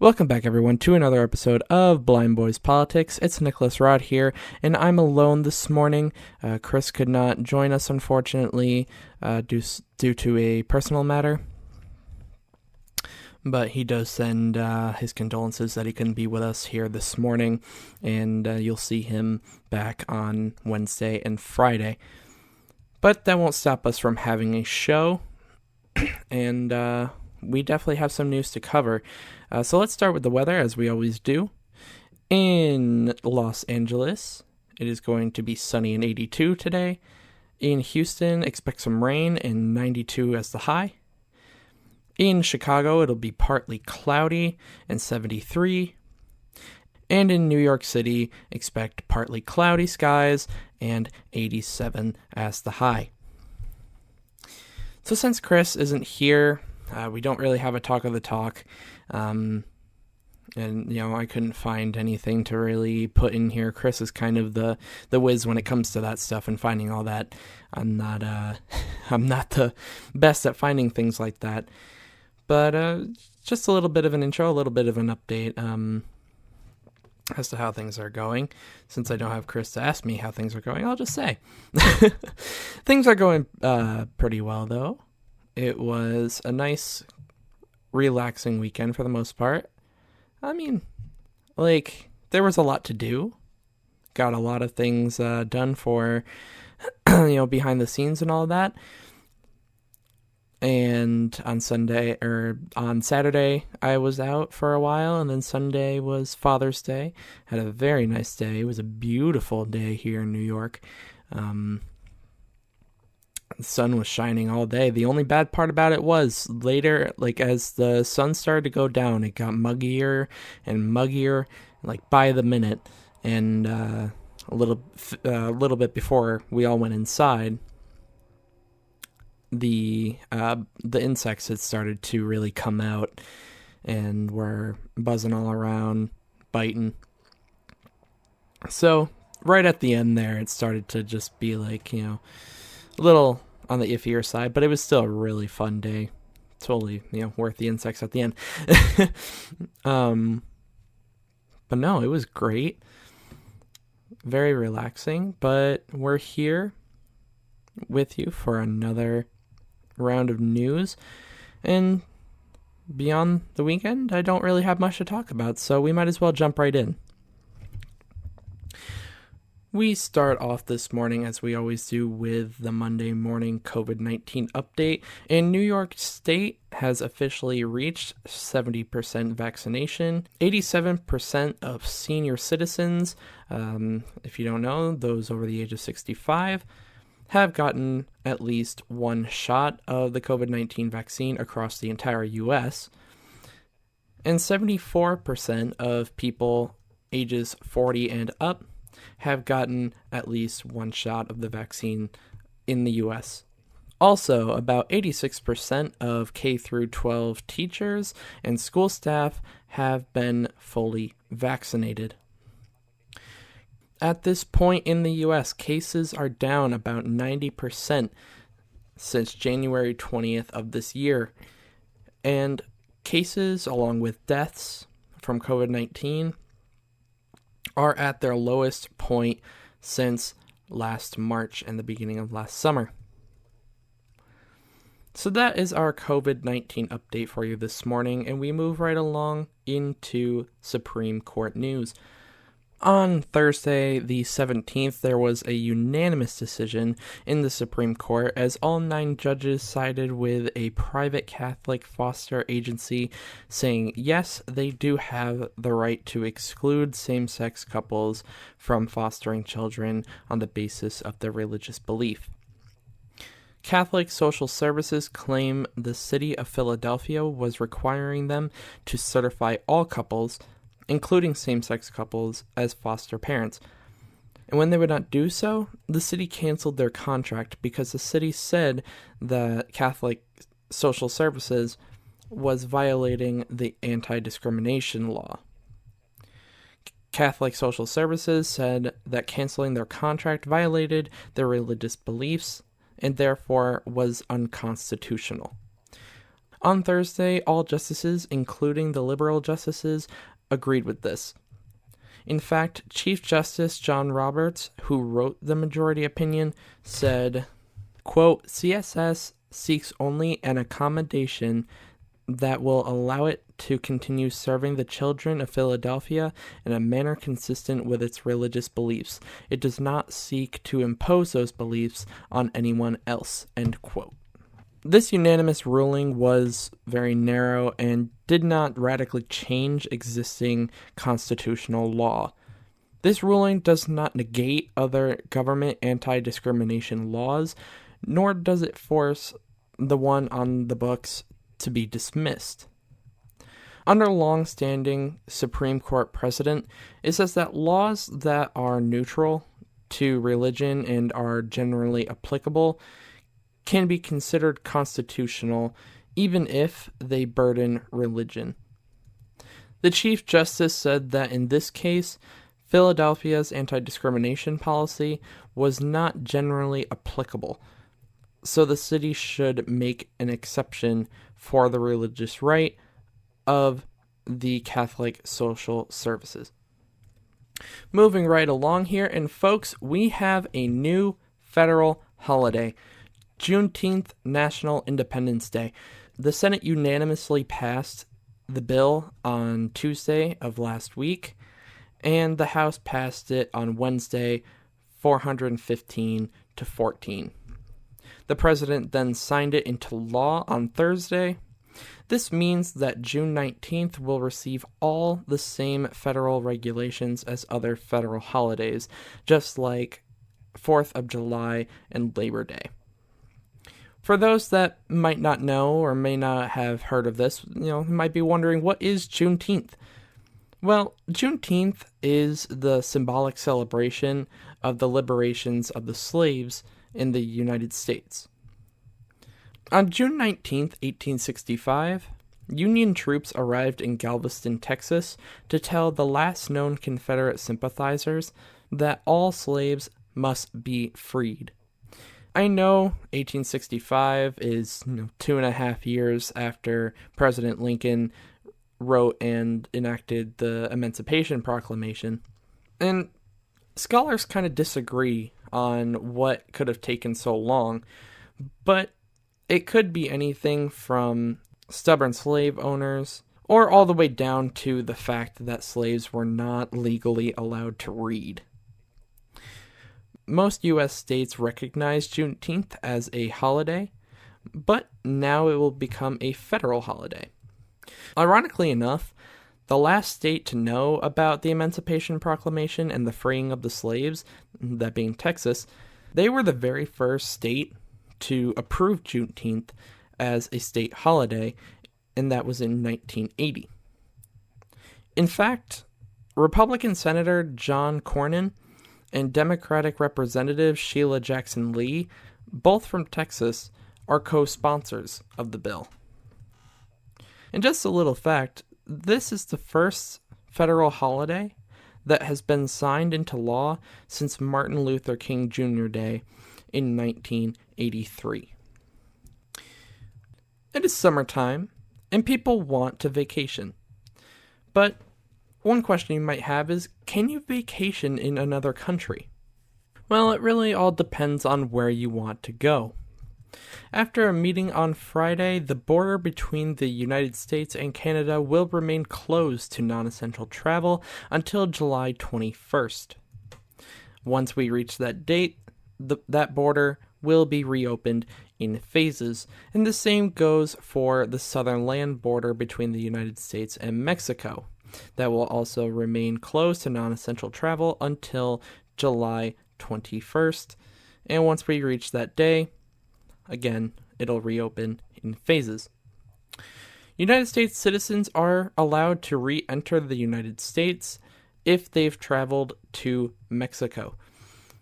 Welcome back, everyone, to another episode of Blind Boys Politics. It's Nicholas Rod here, and I'm alone this morning. Chris could not join us, unfortunately, due to a personal matter. But he does send his condolences that he couldn't be with us here this morning, and you'll see him back on Wednesday and Friday. But that won't stop us from having a show, and we definitely have some news to cover. So let's start with the weather, as we always do. In Los Angeles, it is going to be sunny and 82 today. In Houston, expect some rain and 92 as the high. In Chicago, it'll be partly cloudy and 73. And in New York City, expect partly cloudy skies and 87 as the high. So since Chris isn't here, we don't really have a talk of the talk. And, I couldn't find anything to really put in here. Chris is kind of the whiz when it comes to that stuff and finding all that. I'm not the best at finding things like that. But just a little bit of an intro, a little bit of an update as to how things are going. Since I don't have Chris to ask me how things are going, I'll just say. Things are going pretty well, though. It was a nice, relaxing weekend for the most part. I mean, there was a lot to do. Got a lot of things done for, behind the scenes and all of that. And on Saturday, I was out for a while, and then Sunday was Father's Day. Had a very nice day. It was a beautiful day here in New York. The sun was shining all day. The only bad part about it was later, as the sun started to go down, it got muggier and muggier, by the minute. And a little bit before we all went inside, the insects had started to really come out and were buzzing all around, biting. So right at the end there, it started to just be a little on the iffier side, but it was still a really fun day. Totally, worth the insects at the end. But no, it was great. Very relaxing, but we're here with you for another round of news. And beyond the weekend, I don't really have much to talk about, so we might as well jump right in. We start off this morning, as we always do, with the Monday morning COVID-19 update. And New York State has officially reached 70% vaccination. 87% of senior citizens, if you don't know, those over the age of 65, have gotten at least one shot of the COVID-19 vaccine across the entire U.S. And 74% of people ages 40 and up have gotten at least one shot of the vaccine in the U.S. Also, about 86% of K through 12 teachers and school staff have been fully vaccinated. At this point in the U.S., cases are down about 90% since January 20th of this year. And cases, along with deaths from COVID-19, are at their lowest point since last March and the beginning of last summer. So that is our COVID-19 update for you this morning, and we move right along into Supreme Court news. On Thursday, the 17th, there was a unanimous decision in the Supreme Court as all 9 judges sided with a private Catholic foster agency, saying yes, they do have the right to exclude same-sex couples from fostering children on the basis of their religious belief. Catholic Social Services claim the city of Philadelphia was requiring them to certify all couples, including same-sex couples, as foster parents. And when they would not do so, the city canceled their contract because the city said that Catholic Social Services was violating the anti-discrimination law. Catholic Social Services said that canceling their contract violated their religious beliefs and therefore was unconstitutional. On Thursday, all justices, including the liberal justices, agreed with this. In fact, Chief Justice John Roberts, who wrote the majority opinion, said, quote, CSS seeks only an accommodation that will allow it to continue serving the children of Philadelphia in a manner consistent with its religious beliefs. It does not seek to impose those beliefs on anyone else, end quote. This unanimous ruling was very narrow and did not radically change existing constitutional law. This ruling does not negate other government anti-discrimination laws, nor does it force the one on the books to be dismissed. Under long-standing Supreme Court precedent, it says that laws that are neutral to religion and are generally applicable can be considered constitutional even if they burden religion. The Chief Justice said that in this case, Philadelphia's anti-discrimination policy was not generally applicable, so the city should make an exception for the religious right of the Catholic social services. Moving right along here, and folks, we have a new federal holiday, Juneteenth, National Independence Day. The Senate unanimously passed the bill on Tuesday of last week, and the House passed it on Wednesday, 415 to 14. The president then signed it into law on Thursday. This means that June 19th will receive all the same federal regulations as other federal holidays, just like 4th of July and Labor Day. For those that might not know or may not have heard of this, might be wondering, what is Juneteenth? Well, Juneteenth is the symbolic celebration of the liberations of the slaves in the United States. On June 19th, 1865, Union troops arrived in Galveston, Texas, to tell the last known Confederate sympathizers that all slaves must be freed. I know 1865 is 2.5 years after President Lincoln wrote and enacted the Emancipation Proclamation, and scholars kind of disagree on what could have taken so long, but it could be anything from stubborn slave owners or all the way down to the fact that slaves were not legally allowed to read. Most U.S. states recognize Juneteenth as a holiday, but now it will become a federal holiday. Ironically enough, the last state to know about the Emancipation Proclamation and the freeing of the slaves, that being Texas, they were the very first state to approve Juneteenth as a state holiday, and that was in 1980. In fact, Republican Senator John Cornyn and Democratic Representative Sheila Jackson Lee, both from Texas, are co-sponsors of the bill. And just a little fact, this is the first federal holiday that has been signed into law since Martin Luther King Jr. Day in 1983. It is summertime, and people want to vacation. But one question you might have is, can you vacation in another country? Well, it really all depends on where you want to go. After a meeting on Friday, the border between the United States and Canada will remain closed to non-essential travel until July 21st. Once we reach that date, that border will be reopened in phases, and the same goes for the southern land border between the United States and Mexico. That will also remain closed to non-essential travel until July 21st, and once we reach that day, again, it'll reopen in phases. United States citizens are allowed to re-enter the United States if they've traveled to Mexico.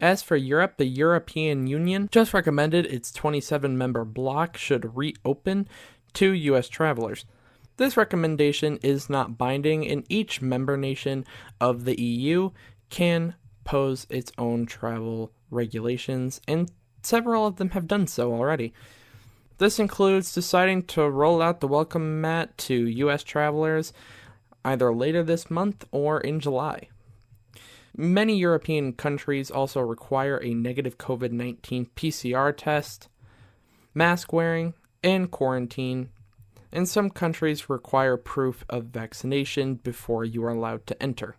As for Europe, the European Union just recommended its 27-member bloc should reopen to U.S. travelers. This recommendation is not binding, and each member nation of the EU can pose its own travel regulations, and several of them have done so already. This includes deciding to roll out the welcome mat to U.S. travelers either later this month or in July. Many European countries also require a negative COVID-19 PCR test, mask wearing, and quarantine, and some countries require proof of vaccination before you are allowed to enter.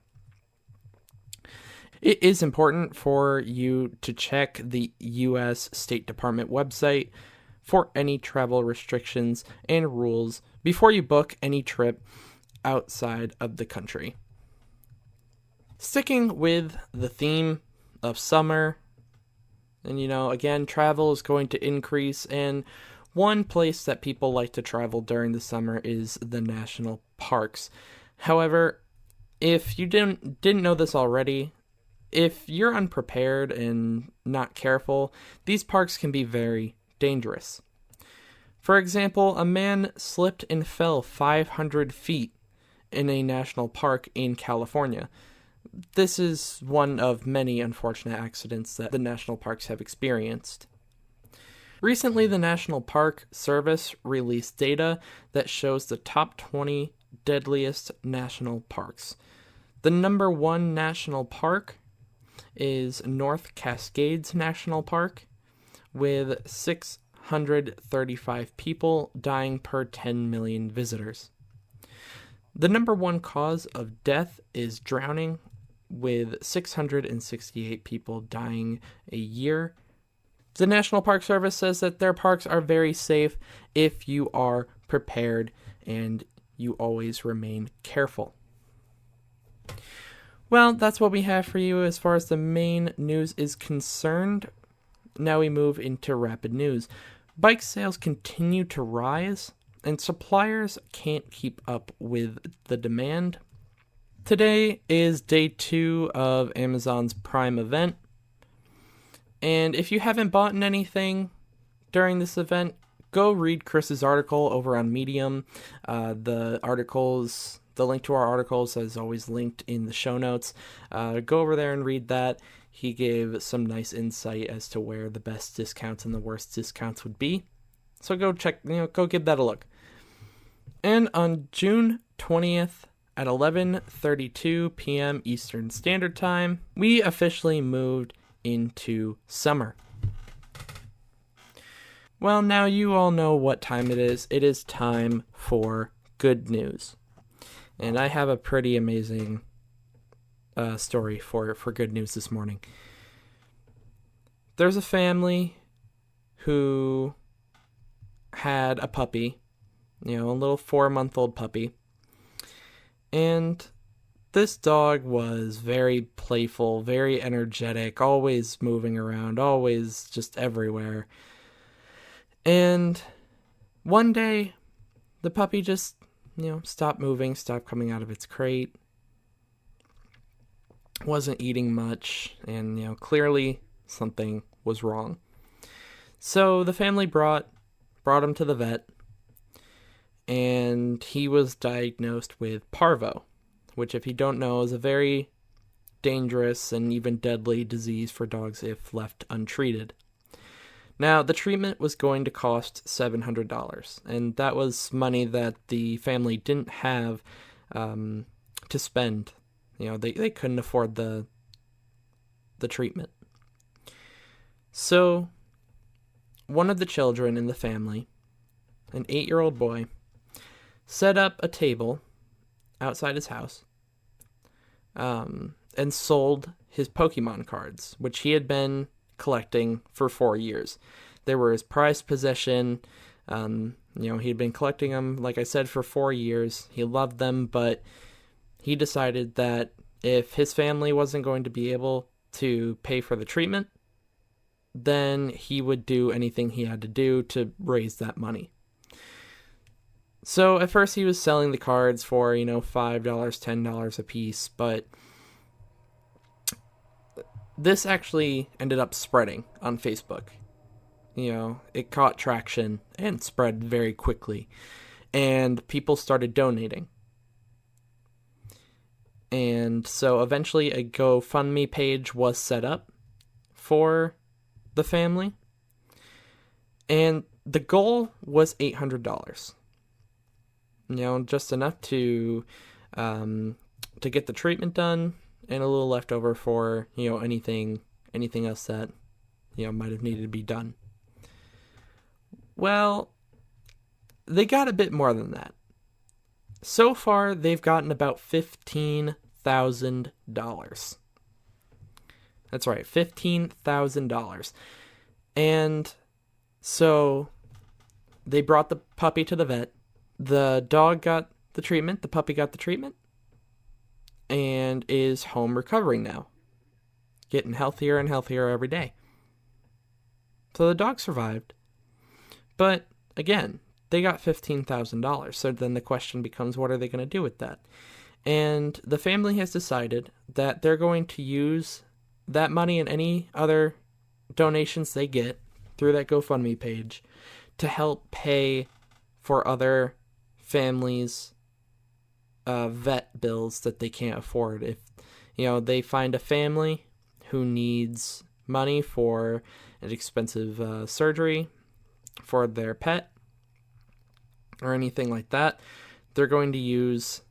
It is important for you to check the U.S. State Department website for any travel restrictions and rules before you book any trip outside of the country. Sticking with the theme of summer, and again, travel is going to increase, and one place that people like to travel during the summer is the national parks. However, if you didn't know this already, if you're unprepared and not careful, these parks can be very dangerous. For example, a man slipped and fell 500 feet in a national park in California. This is one of many unfortunate accidents that the national parks have experienced. Recently, the National Park Service released data that shows the top 20 deadliest national parks. The number 1 national park is North Cascades National Park, with 635 people dying per 10 million visitors. The number 1 cause of death is drowning, with 668 people dying a year. The National Park Service says that their parks are very safe if you are prepared and you always remain careful. Well, that's what we have for you as far as the main news is concerned. Now we move into rapid news. Bike sales continue to rise, and suppliers can't keep up with the demand. Today is day 2 of Amazon's Prime event, and if you haven't bought anything during this event, go read Chris's article over on Medium. The link to our articles is always linked in the show notes. Go over there and read that. He gave some nice insight as to where the best discounts and the worst discounts would be. So go check, go give that a look. And on June 20th at 11:32 p.m. Eastern Standard Time, we officially moved into summer. Well, now you all know what time it is. It is time for good news. And I have a pretty amazing story for good news this morning. There's a family who had a puppy, a little 4-month-old puppy. And this dog was very playful, very energetic, always moving around, always just everywhere. And one day, the puppy just stopped moving, stopped coming out of its crate, wasn't eating much, and, clearly something was wrong. So the family brought him to the vet, and he was diagnosed with parvo, which, if you don't know, is a very dangerous and even deadly disease for dogs if left untreated. Now, the treatment was going to cost $700, and that was money that the family didn't have to spend. They couldn't afford the treatment. So, one of the children in the family, an 8-year-old boy, set up a table outside his house and sold his Pokemon cards, which he had been collecting for 4 years. They were his prized possession. He had been collecting them, like I said, for 4 years. He loved them, but he decided that if his family wasn't going to be able to pay for the treatment, then he would do anything he had to do to raise that money. So at first he was selling the cards for, $5, $10 a piece, but this actually ended up spreading on Facebook. It caught traction and spread very quickly, and people started donating. And so eventually a GoFundMe page was set up for the family. And the goal was $800. Just enough to get the treatment done, and a little left over for anything else that might have needed to be done. Well, they got a bit more than that. So far, they've gotten about $15,000. That's right, $15,000. And so they brought the puppy to the vet. The dog got the treatment, the puppy got the treatment, and is home recovering now. Getting healthier and healthier every day. So the dog survived. But again, they got $15,000. So then the question becomes, what are they going to do with that? And the family has decided that they're going to use that money and any other donations they get through that GoFundMe page to help pay for other families' vet bills that they can't afford. If they find a family who needs money for an expensive surgery for their pet or anything like that, they're going to use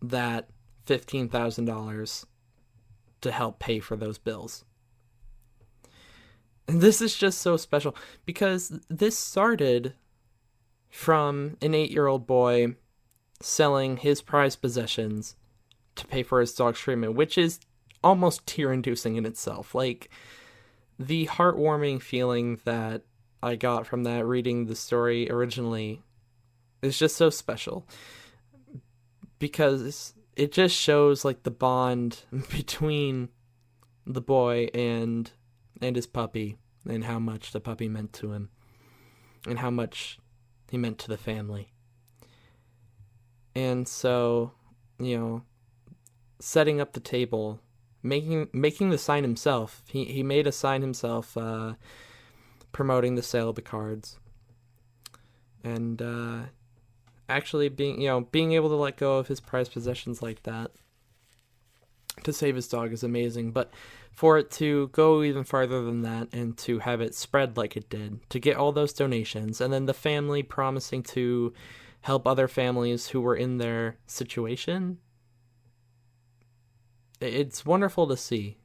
that $15,000 to help pay for those bills. And this is just so special because this started from an 8-year-old boy selling his prized possessions to pay for his dog's treatment, which is almost tear-inducing in itself. Like, the heartwarming feeling that I got from that reading the story originally is just so special because it just shows like the bond between the boy and his puppy, and how much the puppy meant to him and how much he meant to the family. And so, setting up the table, making the sign himself. He made a sign himself, promoting the sale of the cards, and actually being able to let go of his prized possessions like that to save his dog is amazing. But for it to go even farther than that and to have it spread like it did, to get all those donations, and then the family promising to help other families who were in their situation, it's wonderful to see.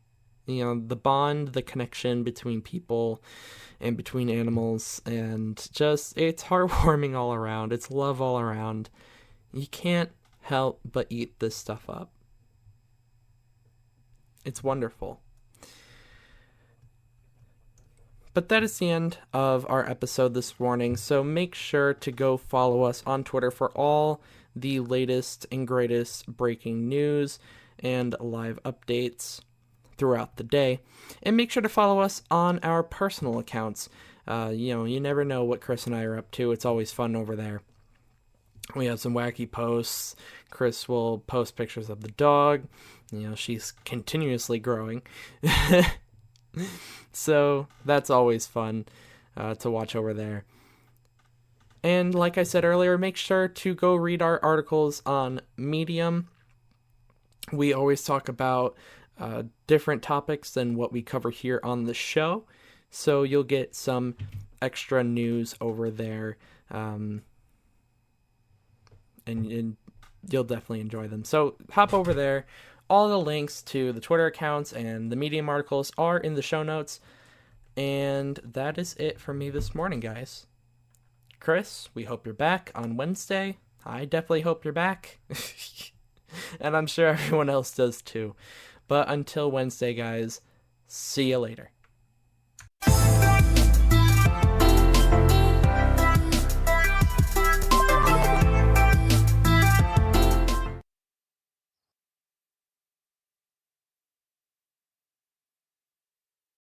The bond, the connection between people and between animals, and just, it's heartwarming all around. It's love all around. You can't help but eat this stuff up. It's wonderful. But that is the end of our episode this morning, so make sure to go follow us on Twitter for all the latest and greatest breaking news and live updates throughout the day. And make sure to follow us on our personal accounts. You never know what Chris and I are up to. It's always fun over there. We have some wacky posts. Chris will post pictures of the dog. She's continuously growing. So that's always fun to watch over there. And like I said earlier, make sure to go read our articles on Medium. We always talk about different topics than what we cover here on the show. So you'll get some extra news over there. And you'll definitely enjoy them. So hop over there. All the links to the Twitter accounts and the Medium articles are in the show notes. And that is it for me this morning, guys. Chris, we hope you're back on Wednesday. I definitely hope you're back. And I'm sure everyone else does too. But until Wednesday, guys, see you later.